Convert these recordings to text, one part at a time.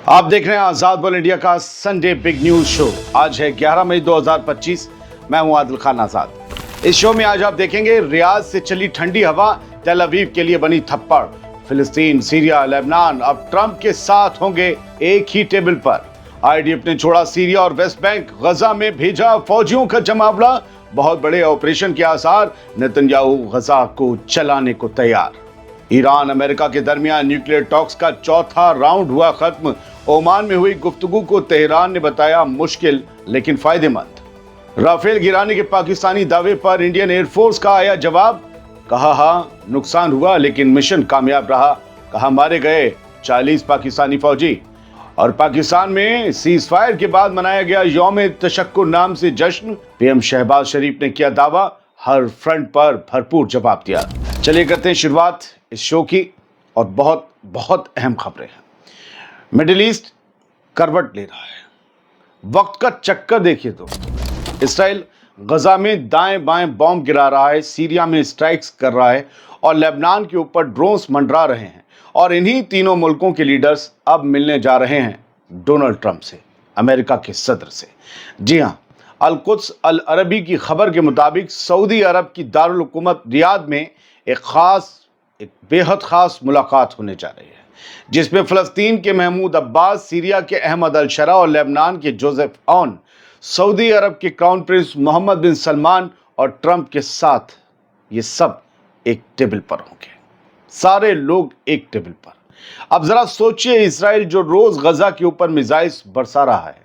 आप देख रहे हैं आजाद वर्ल्ड इंडिया का संडे बिग न्यूज शो। आज है 11 मई 2025। मैं हूं आदिल खान आजाद। इस शो में आज आप देखेंगे रियाद से चली ठंडी हवा तेल अवीव के लिए बनी थप्पड़। फिलिस्तीन, सीरिया, लेबनान अब ट्रंप के साथ होंगे एक ही टेबल पर। आईडीएफ ने छोड़ा सीरिया और वेस्ट बैंक, गजा में भेजा फौजियों का जमावड़ा। बहुत बड़े ऑपरेशन के आसार, नेतन्याहू गजा को चलाने को तैयार। ईरान अमेरिका के दरमियान न्यूक्लियर टॉक्स का चौथा राउंड हुआ खत्म। ओमान में हुई गुफ्तगू को तेहरान ने बताया मुश्किल लेकिन फायदेमंद। राफेल गिराने के पाकिस्तानी दावे पर इंडियन एयरफोर्स का आया जवाब। कहा हाँ, नुकसान हुआ लेकिन मिशन कामयाब रहा। कहा मारे गए 40 पाकिस्तानी फौजी। और पाकिस्तान में सीज फायर के बाद मनाया गया यौम तशक्कुर नाम से जश्न। पीएम शहबाज शरीफ ने किया दावा, हर फ्रंट पर भरपूर जवाब दिया। चलिए करते हैं शुरुआत इस शो की और बहुत बहुत अहम खबरें हैं। मिडिल ईस्ट करवट ले रहा है। वक्त का चक्कर देखिए तो इसराइल गजा में दाएं बाएं बॉम्ब गिरा रहा है, सीरिया में स्ट्राइक्स कर रहा है और लेबनान के ऊपर ड्रोन्स मंडरा रहे हैं। और इन्हीं तीनों मुल्कों के लीडर्स अब मिलने जा रहे हैं डोनाल्ड ट्रंप से, अमेरिका के सदर से। जी हाँ, अल-कुद्स अल अरबी की खबर के मुताबिक सऊदी अरब की दारुल हुकूमत रियाद में एक बेहद खास मुलाकात होने जा रही है, जिसमें फ़लस्तीन के महमूद अब्बास, सीरिया के अहमद अल शरा और लेबनान के जोसेफ औन, सऊदी अरब के क्राउन प्रिंस मोहम्मद बिन सलमान और ट्रंप के साथ ये सब एक टेबल पर होंगे। सारे लोग एक टेबल पर। अब जरा सोचिए, इसराइल जो रोज गजा के ऊपर मिसाइल्स बरसा रहा है,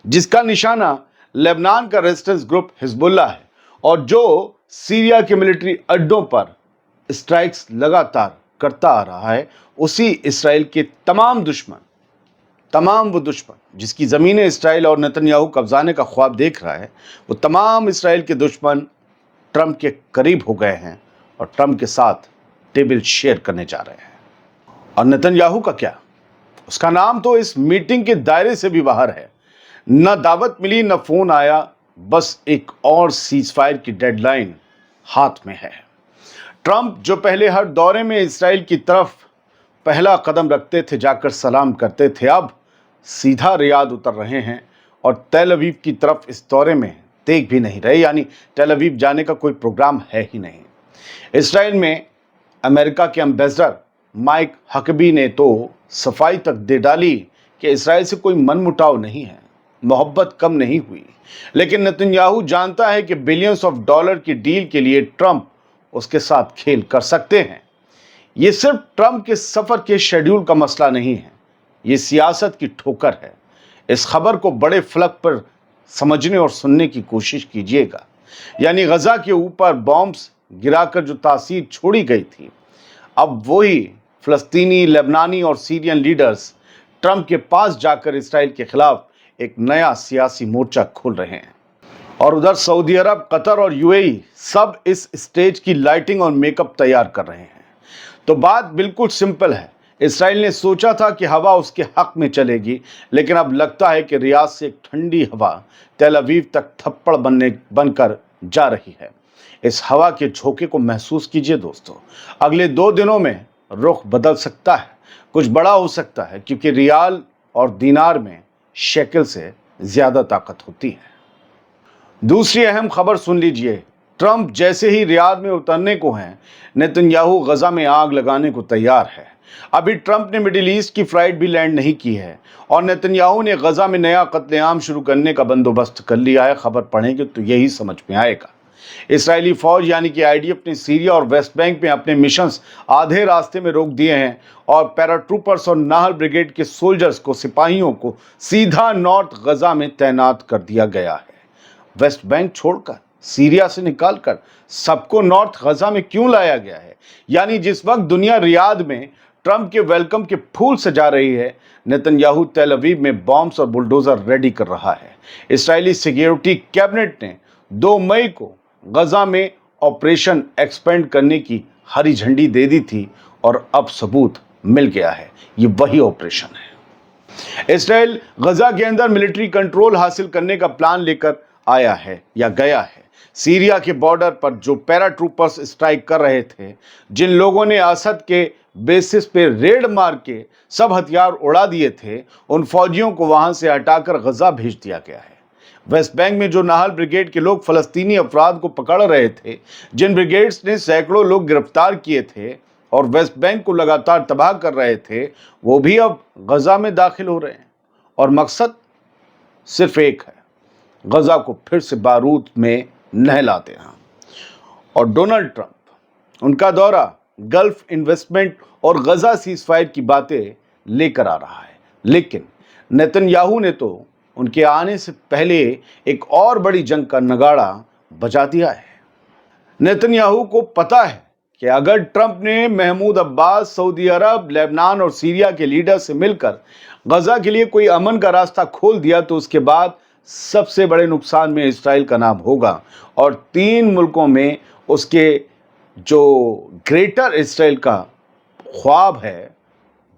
जिसका निशाना लेबनान का रेजिस्टेंस ग्रुप हिजबुल्लाह है और जो सीरिया के मिलिट्री अड्डों पर स्ट्राइक्स लगातार करता आ रहा है, उसी इसराइल के तमाम वो दुश्मन जिसकी ज़मीनें इसराइल और नेतन्याहू कब्जाने का ख्वाब देख रहा है, वो तमाम इसराइल के दुश्मन ट्रंप के करीब हो गए हैं और ट्रंप के साथ टेबल शेयर करने जा रहे हैं। और नेतन्याहू का क्या, उसका नाम तो इस मीटिंग के दायरे से भी बाहर है। न दावत मिली, न फोन आया, बस एक और सीज फायर की डेडलाइन हाथ में है। ट्रंप जो पहले हर दौरे में इसराइल की तरफ पहला कदम रखते थे, जाकर सलाम करते थे, अब सीधा रियाद उतर रहे हैं और तेल अवीव की तरफ इस दौरे में देख भी नहीं रहे, यानी तेल अवीव जाने का कोई प्रोग्राम है ही नहीं। इसराइल में अमेरिका के एम्बेसडर माइक हकबी ने तो सफाई तक दे डाली कि इसराइल से कोई मनमुटाव नहीं है, मोहब्बत कम नहीं हुई। लेकिन नेतन्याहू जानता है कि बिलियंस ऑफ डॉलर की डील के लिए ट्रंप उसके साथ खेल कर सकते हैं। ये सिर्फ ट्रंप के सफर के शेड्यूल का मसला नहीं है, ये सियासत की ठोकर है। इस खबर को बड़े फलक पर समझने और सुनने की कोशिश कीजिएगा। यानी गजा के ऊपर बॉम्ब्स गिराकर जो तासीर छोड़ी गई थी, अब वही फ़लस्तीनी, लेबनानी और सीरियन लीडर्स ट्रंप के पास जाकर इसराइल के खिलाफ एक नया सियासी मोर्चा खोल रहे हैं। और उधर सऊदी अरब, कतर और यूएई सब इस स्टेज की लाइटिंग और मेकअप तैयार कर रहे हैं। तो बात बिल्कुल सिंपल है। इसराइल ने सोचा था कि हवा उसके हक में चलेगी, लेकिन अब लगता है कि रियाद से एक ठंडी हवा तेल अवीव तक थप्पड़ बनकर जा रही है। इस हवा के झोंके को महसूस कीजिए दोस्तों। अगले 2 दिनों में रुख बदल सकता है, कुछ बड़ा हो सकता है, क्योंकि रियाल और दीनार में शेकल से ज़्यादा ताकत होती है। दूसरी अहम खबर सुन लीजिए। ट्रंप जैसे ही रियाद में उतरने को हैं, नेतन्याहू गजा में आग लगाने को तैयार है। अभी ट्रंप ने मिडिल ईस्ट की फ्लाइट भी लैंड नहीं की है और नेतन्याहू ने गजा में नया कत्लेआम शुरू करने का बंदोबस्त कर लिया है। खबर पढ़ेंगे तो यही समझ में आएगा। इसराइली फौज यानी कि आईडीएफ ने सीरिया और वेस्ट बैंक में अपने मिशंस आधे रास्ते में रोक दिए हैं और पैराट्रूपर्स और नाहल ब्रिगेड के सोल्जर्स को, सिपाहियों को सीधा नॉर्थ गजा में तैनात कर दिया गया है। वेस्ट बैंक छोड़कर, सीरिया से निकालकर सबको नॉर्थ गजा में क्यों लाया गया है? यानी जिस वक्त दुनिया रियाद में ट्रंप के वेलकम के फूल सजा रही है, नेतन्याहू तेल अवीव में बॉम्ब्स और बुलडोजर रेडी कर रहा है। इस्राएली सिक्योरिटी कैबिनेट ने 2 मई को गजा में ऑपरेशन एक्सपेंड करने की हरी झंडी दे दी थी और अब सबूत मिल गया है, ये वही ऑपरेशन है। इस्राएल गजा के अंदर मिलिट्री कंट्रोल हासिल करने का प्लान लेकर आया है या गया है। सीरिया के बॉर्डर पर जो पैराट्रूपर्स स्ट्राइक कर रहे थे, जिन लोगों ने असद के बेसिस पे रेड मार के सब हथियार उड़ा दिए थे, उन फौजियों को वहां से हटाकर गजा भेज दिया गया है। वेस्ट बैंक में जो नाहल ब्रिगेड के लोग फलस्तीनी अफराद को पकड़ रहे थे, जिन ब्रिगेड्स ने सैकड़ों लोग गिरफ्तार किए थे और वेस्ट बैंक को लगातार तबाह कर रहे थे, वो भी अब गजा में दाखिल हो रहे हैं। और मकसद सिर्फ एक है, गजा को फिर से बारूद में नहला देना। और डोनाल्ड ट्रंप, उनका दौरा गल्फ इन्वेस्टमेंट और गजा सीजफायर की बातें लेकर आ रहा है, लेकिन नेतन्याहू ने तो उनके आने से पहले एक और बड़ी जंग का नगाड़ा बजा दिया है। नेतन्याहू को पता है कि अगर ट्रंप ने महमूद अब्बास, सऊदी अरब, लेबनान और सीरिया के लीडर से मिलकर गजा के लिए कोई अमन का रास्ता खोल दिया तो उसके बाद सबसे बड़े नुकसान में इस्राइल का नाम होगा और 3 मुल्कों में उसके जो ग्रेटर इस्राइल का ख्वाब है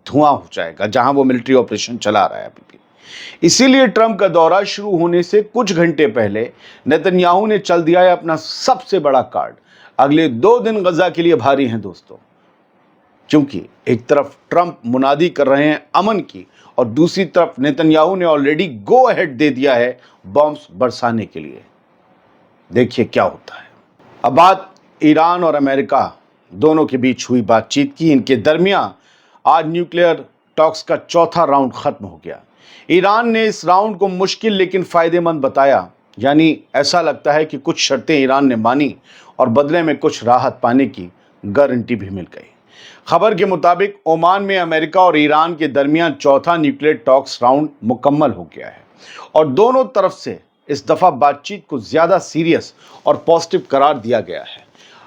धुआं हो जाएगा, जहां वो मिलिट्री ऑपरेशन चला रहा है अभी भी। इसीलिए ट्रंप का दौरा शुरू होने से कुछ घंटे पहले नेतन्याहू ने चल दिया है अपना सबसे बड़ा कार्ड। अगले 2 दिन गजा के लिए भारी हैं दोस्तों, क्योंकि एक तरफ ट्रंप मुनादी कर रहे हैं अमन की और दूसरी तरफ नेतन्याहू ने ऑलरेडी गो अहेड दे दिया है बॉम्ब्स बरसाने के लिए। देखिए क्या होता है। अब बात ईरान और अमेरिका दोनों के बीच हुई बातचीत की। इनके दरमियान आज न्यूक्लियर टॉक्स का चौथा राउंड खत्म हो गया। ईरान ने इस राउंड को मुश्किल लेकिन फायदेमंद बताया, यानी ऐसा लगता है कि कुछ शर्तें ईरान ने मानी और बदले में कुछ राहत पाने की गारंटी भी मिल गई। खबर के मुताबिक ओमान में अमेरिका और ईरान के दरमियान चौथा न्यूक्लियर टॉक्स राउंड मुकम्मल हो गया है और दोनों तरफ से इस दफा बातचीत को ज्यादा सीरियस और पॉजिटिव करार दिया गया है।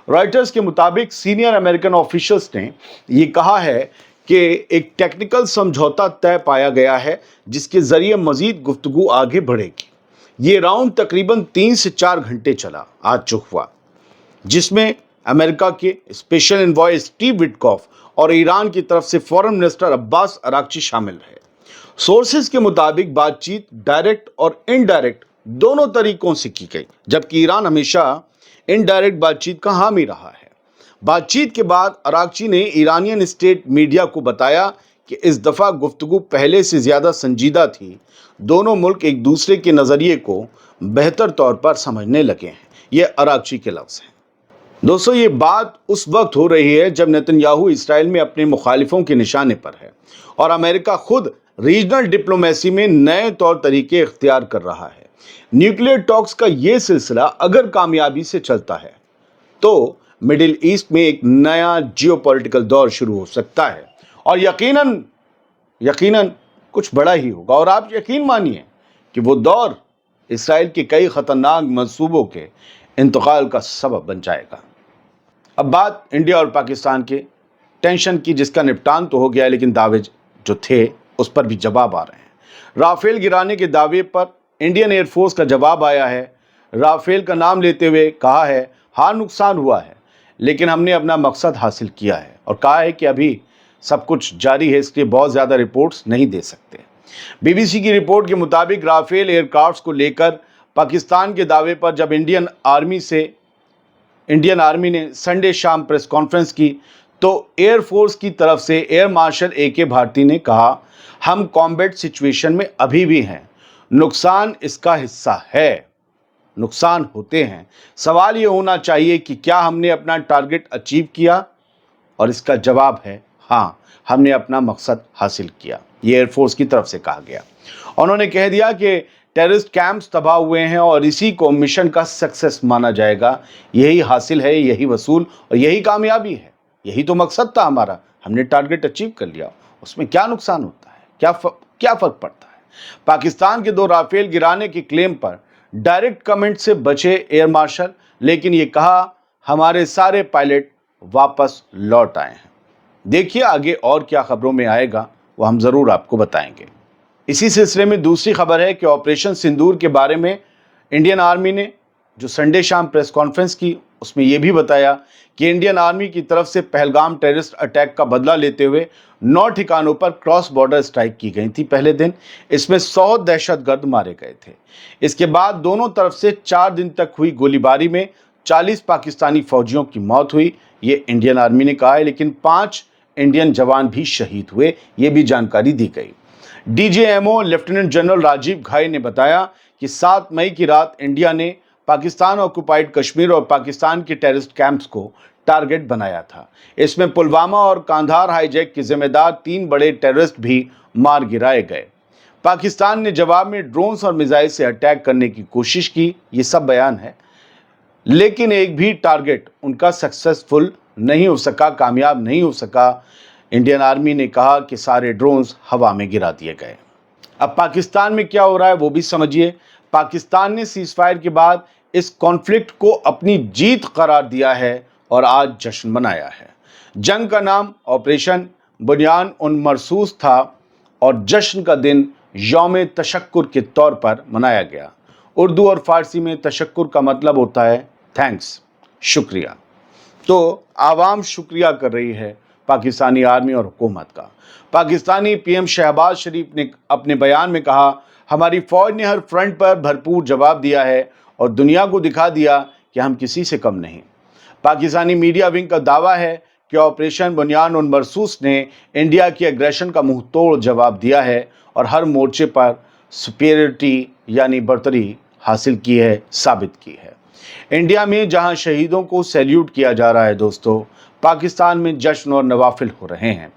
रॉयटर्स के मुताबिक सीनियर अमेरिकन ऑफिशियल्स ने ये कहा है कि एक टेक्निकल समझौता तय पाया गया है जिसके जरिए मजीद गुफ्तगू आगे बढ़ेगी। ये राउंड तकरीबन 3 से 4 घंटे चला आज जो हुआ, जिसमें अमेरिका के स्पेशल एनवॉय स्टीव विटकॉफ और ईरान की तरफ से फॉरेन मिनिस्टर अब्बास अराक्ची शामिल रहे। सोर्सेज के मुताबिक बातचीत डायरेक्ट और इनडायरेक्ट दोनों तरीकों से की गई, जबकि ईरान हमेशा इनडायरेक्ट बातचीत का हामी रहा है। बातचीत के बाद अराक्ची ने ईरानियन स्टेट मीडिया को बताया कि इस दफ़ा गुफ्तगू पहले से ज़्यादा संजीदा थी। दोनों मुल्क एक दूसरे के नज़रिए को बेहतर तौर पर समझने लगे हैं। ये अराक्ची के लफ्ज़ हैं। दोस्तों, ये बात उस वक्त हो रही है जब नेतन्याहू इसराइल में अपने मुखालिफों के निशाने पर है और अमेरिका खुद रीजनल डिप्लोमेसी में नए तौर तरीके इख्तियार कर रहा है। न्यूक्लियर टॉक्स का ये सिलसिला अगर कामयाबी से चलता है तो मिडिल ईस्ट में एक नया जियोपॉलिटिकल दौर शुरू हो सकता है और यकीनन कुछ बड़ा ही होगा। और आप यकीन मानिए कि वो दौर इसराइल के कई खतरनाक मंसूबों के इंतकाल का सबब बन जाएगा। अब बात इंडिया और पाकिस्तान के टेंशन की, जिसका निपटान तो हो गया लेकिन दावे जो थे उस पर भी जवाब आ रहे हैं। राफेल गिराने के दावे पर इंडियन एयरफोर्स का जवाब आया है। राफेल का नाम लेते हुए कहा है, हाँ नुकसान हुआ है लेकिन हमने अपना मकसद हासिल किया है, और कहा है कि अभी सब कुछ जारी है, इसलिए बहुत ज़्यादा रिपोर्ट्स नहीं दे सकते। बीबीसी की रिपोर्ट के मुताबिक राफेल एयरक्राफ्ट्स को लेकर पाकिस्तान के दावे पर जब इंडियन आर्मी ने संडे शाम प्रेस कॉन्फ्रेंस की तो एयरफोर्स की तरफ से एयर मार्शल AK भारती ने कहा, हम कॉम्बैट सिचुएशन में अभी भी हैं, नुकसान इसका हिस्सा है, नुकसान होते हैं। सवाल ये होना चाहिए कि क्या हमने अपना टारगेट अचीव किया, और इसका जवाब है हाँ, हमने अपना मकसद हासिल किया। ये एयरफोर्स की तरफ से कहा गया। उन्होंने कह दिया कि टेररिस्ट कैंप्स तबाह हुए हैं और इसी को मिशन का सक्सेस माना जाएगा। यही हासिल है, यही वसूल और यही कामयाबी है, यही तो मकसद था हमारा। हमने टारगेट अचीव कर लिया, उसमें क्या नुकसान होता है, क्या फ़र्क पड़ता है। पाकिस्तान के 2 राफेल गिराने के क्लेम पर डायरेक्ट कमेंट से बचे एयर मार्शल, लेकिन ये कहा हमारे सारे पायलट वापस लौट आए हैं। देखिए आगे और क्या खबरों में आएगा, वो हम ज़रूर आपको बताएंगे। इसी सिलसिले में दूसरी खबर है कि ऑपरेशन सिंदूर के बारे में इंडियन आर्मी ने जो संडे शाम प्रेस कॉन्फ्रेंस की, उसमें यह भी बताया कि इंडियन आर्मी की तरफ से पहलगाम टेररिस्ट अटैक का बदला लेते हुए 9 ठिकानों पर क्रॉस बॉर्डर स्ट्राइक की गई थी पहले दिन। इसमें 100 दहशतगर्द मारे गए थे। इसके बाद दोनों तरफ से 4 दिन तक हुई गोलीबारी में 40 पाकिस्तानी फौजियों की मौत हुई, ये इंडियन आर्मी ने कहा है, लेकिन 5 इंडियन जवान भी शहीद हुए, ये भी जानकारी दी गई। डीजीएमओ लेफ्टिनेंट जनरल राजीव घाई ने बताया कि 7 मई की रात इंडिया ने पाकिस्तान ऑक्युपाइड कश्मीर और पाकिस्तान के टेररिस्ट कैंप्स को टारगेट बनाया था। इसमें पुलवामा और कांधार हाईजैक के जिम्मेदार 3 बड़े टेररिस्ट भी मार गिराए गए। पाकिस्तान ने जवाब में ड्रोन्स और मिसाइल से अटैक करने की कोशिश की, ये सब बयान है, लेकिन एक भी टारगेट उनका सक्सेसफुल नहीं हो सका, कामयाब नहीं हो सका। इंडियन आर्मी ने कहा कि सारे ड्रोन्स हवा में गिरा दिए गए। अब पाकिस्तान में क्या हो रहा है वो भी समझिए। पाकिस्तान ने सीज़फायर के बाद इस कॉन्फ्लिक्ट को अपनी जीत करार दिया है और आज जश्न मनाया है। जंग का नाम ऑपरेशन बुनियान उन मरसूस था और जश्न का दिन यौम तशक्कुर के तौर पर मनाया गया। उर्दू और फारसी में तशक्कुर का मतलब होता है थैंक्स, शुक्रिया। तो आवाम शुक्रिया कर रही है पाकिस्तानी आर्मी और हुकूमत का। पाकिस्तानी पीएम शहबाज शरीफ ने अपने बयान में कहा, हमारी फौज ने हर फ्रंट पर भरपूर जवाब दिया है और दुनिया को दिखा दिया कि हम किसी से कम नहीं। पाकिस्तानी मीडिया विंग का दावा है कि ऑपरेशन बुनियान उन मरसूस ने इंडिया की एग्रेशन का मुंह तोड़ जवाब दिया है और हर मोर्चे पर सुपीरियरिटी यानी बर्तरी हासिल की है, साबित की है। इंडिया में जहां शहीदों को सैल्यूट किया जा रहा है दोस्तों, पाकिस्तान में जश्न और नवाफिल हो रहे हैं।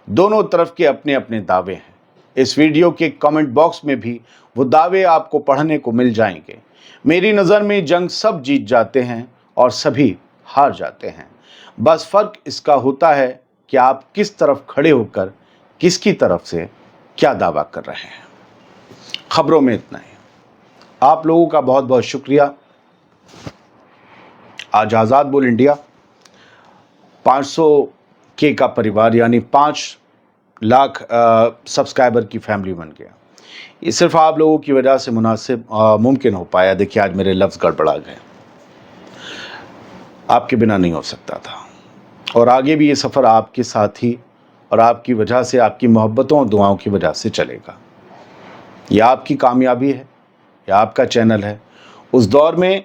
दोनों तरफ के अपने अपने दावे हैं। इस वीडियो के कमेंट बॉक्स में भी वो दावे आपको पढ़ने को मिल जाएंगे। मेरी नज़र में जंग सब जीत जाते हैं और सभी हार जाते हैं। बस फ़र्क इसका होता है कि आप किस तरफ खड़े होकर किसकी तरफ से क्या दावा कर रहे हैं। खबरों में इतना ही। आप लोगों का बहुत बहुत शुक्रिया। आज आज़ाद बोल इंडिया 500K का परिवार यानी 5 लाख सब्सक्राइबर की फैमिली बन गया। ये सिर्फ आप लोगों की वजह से मुमकिन हो पाया। देखिए आज मेरे लफ्ज़ गड़बड़ा गए, आपके बिना नहीं हो सकता था। और आगे भी ये सफ़र आपके साथ ही और आपकी वजह से, आपकी मोहब्बतों और दुआओं की वजह से चलेगा। ये आपकी कामयाबी है, ये आपका चैनल है। उस दौर में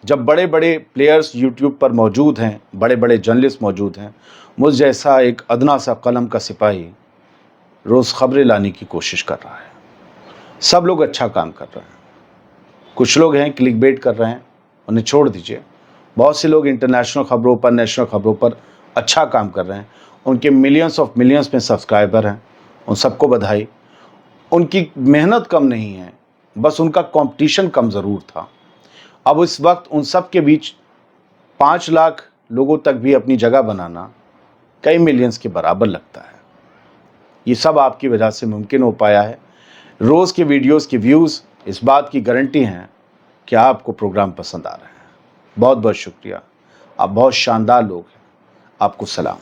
जब बड़े बड़े प्लेयर्स यूट्यूब पर मौजूद हैं, बड़े बड़े जर्नलिस्ट मौजूद हैं, मुझ जैसा एक अदना सा कलम का सिपाही रोज़ खबरें लाने की कोशिश कर रहा है। सब लोग अच्छा काम कर रहे हैं। कुछ लोग हैं क्लिक बेट कर रहे हैं, उन्हें छोड़ दीजिए। बहुत से लोग इंटरनेशनल खबरों पर, नेशनल खबरों पर अच्छा काम कर रहे हैं। उनके मिलियंस ऑफ मिलियंस में सब्सक्राइबर हैं, उन सबको बधाई। उनकी मेहनत कम नहीं है, बस उनका कंपटीशन कम ज़रूर था। अब इस वक्त उन सब के बीच 5 लाख लोगों तक भी अपनी जगह बनाना कई मिलियंस के बराबर लगता है। ये सब आपकी वजह से मुमकिन हो पाया है। रोज़ के वीडियोस के व्यूज़ इस बात की गारंटी हैं कि आपको प्रोग्राम पसंद आ रहे हैं। बहुत बहुत शुक्रिया। आप बहुत शानदार लोग हैं। आपको सलाम।